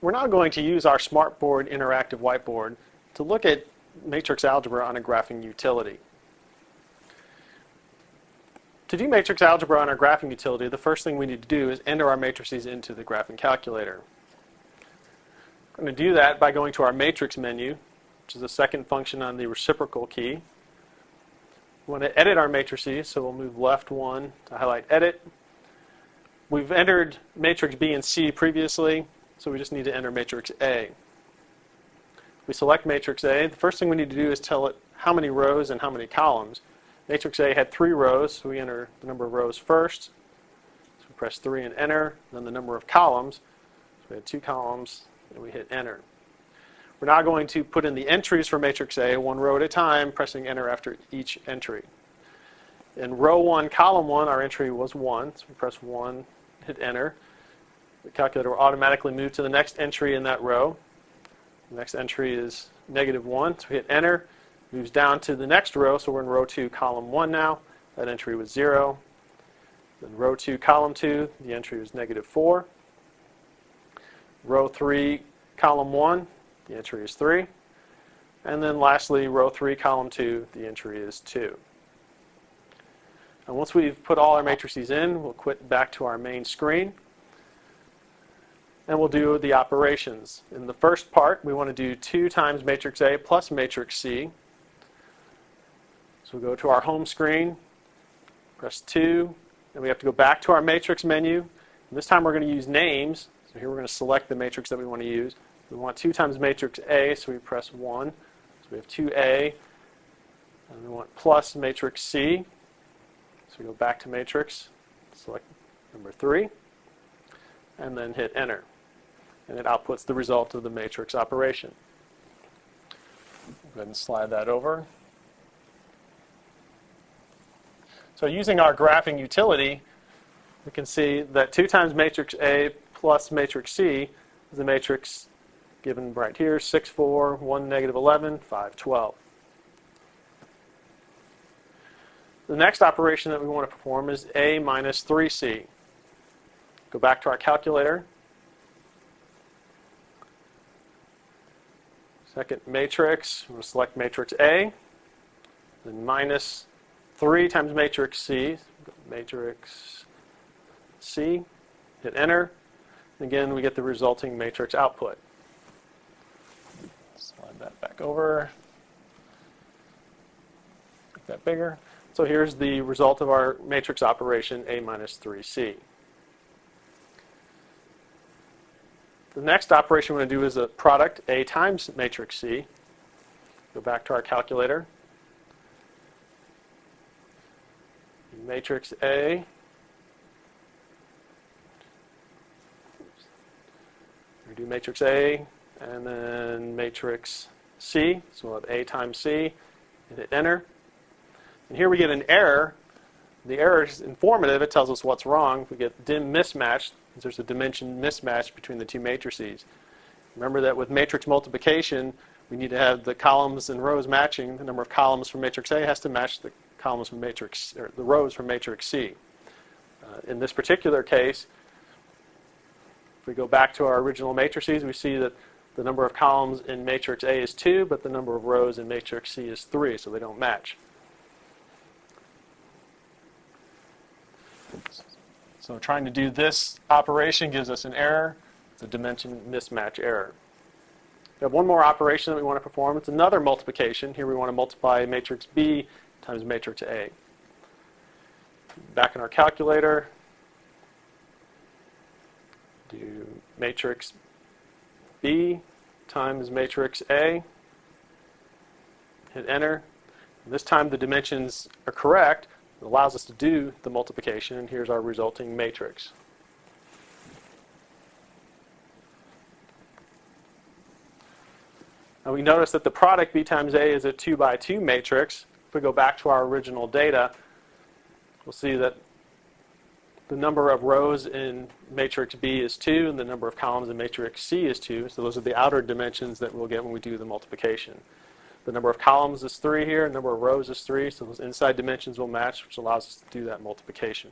we're now going to use our Smartboard interactive whiteboard to look at matrix algebra on a graphing utility. To do matrix algebra on our graphing utility, the first thing we need to do is enter our matrices into the graphing calculator. I'm going to do that by going to our matrix menu, which is the second function on the reciprocal key. We want to edit our matrices, so we'll move left one to highlight edit. We've entered matrix B and C previously, so we just need to enter matrix A. We select matrix A. The first thing we need to do is tell it how many rows and how many columns. Matrix A had 3 rows, so we enter the number of rows first. So we press 3 and enter, then the number of columns. So we had 2 columns, and we hit enter. We're now going to put in the entries for matrix A, 1 row at a time, pressing enter after each entry. In row 1, column 1, our entry was 1, so we press 1, hit enter. The calculator will automatically move to the next entry in that row. The next entry is -1, so we hit enter. Moves down to the next row, so we're in row 2, column 1 now. That entry was 0. Then row 2, column 2, the entry was -4. Row 3, column 1, the entry is 3. And then lastly, row 3, column 2, the entry is 2. And once we've put all our matrices in, we'll quit back to our main screen. And we'll do the operations. In the first part, we want to do 2 times matrix A plus matrix C. So we'll go to our home screen, press 2, and we have to go back to our matrix menu. And this time we're going to use names. So here we're going to select the matrix that we want to use. We want 2 times matrix A, so we press 1. So we have 2A. And we want plus matrix C. So we go back to matrix, select number 3, and then hit enter. And it outputs the result of the matrix operation. Go ahead and slide that over. So using our graphing utility, we can see that 2 times matrix A plus matrix C is the matrix given right here, 6, 4, 1, -11, 5, 12. The next operation that we want to perform is A minus 3C. Go back to our calculator. Second matrix, we'll select matrix A, then minus 3 times matrix C, matrix C, hit enter. Again, we get the resulting matrix output. Slide that back over, make that bigger. So here's the result of our matrix operation, A minus 3C. The next operation we're going to do is a product, A times matrix C. Go back to our calculator. Matrix A. We do matrix A, and then matrix C. So we'll have A times C, and hit enter. And here we get an error. The error is informative. It tells us what's wrong. We get dim mismatch. There's a dimension mismatch between the 2 matrices. Remember that with matrix multiplication, we need to have the columns and rows matching. The number of columns from matrix A has to match the columns from matrix, or the rows from matrix C. In this particular case, if we go back to our original matrices, we see that the number of columns in matrix A is 2, but the number of rows in matrix C is 3, so they don't match. So trying to do this operation gives us an error. It's a dimension mismatch error. We have one more operation that we want to perform. It's another multiplication. Here we want to multiply matrix B times matrix A. Back in our calculator, do matrix B times matrix A. Hit enter. And this time the dimensions are correct. It allows us to do the multiplication, and here's our resulting matrix. Now we notice that the product B times A is a 2 by 2 matrix. If we go back to our original data, we'll see that the number of rows in matrix B is 2, and the number of columns in matrix C is 2. So those are the outer dimensions that we'll get when we do the multiplication. The number of columns is 3 here, the number of rows is 3, so those inside dimensions will match, which allows us to do that multiplication.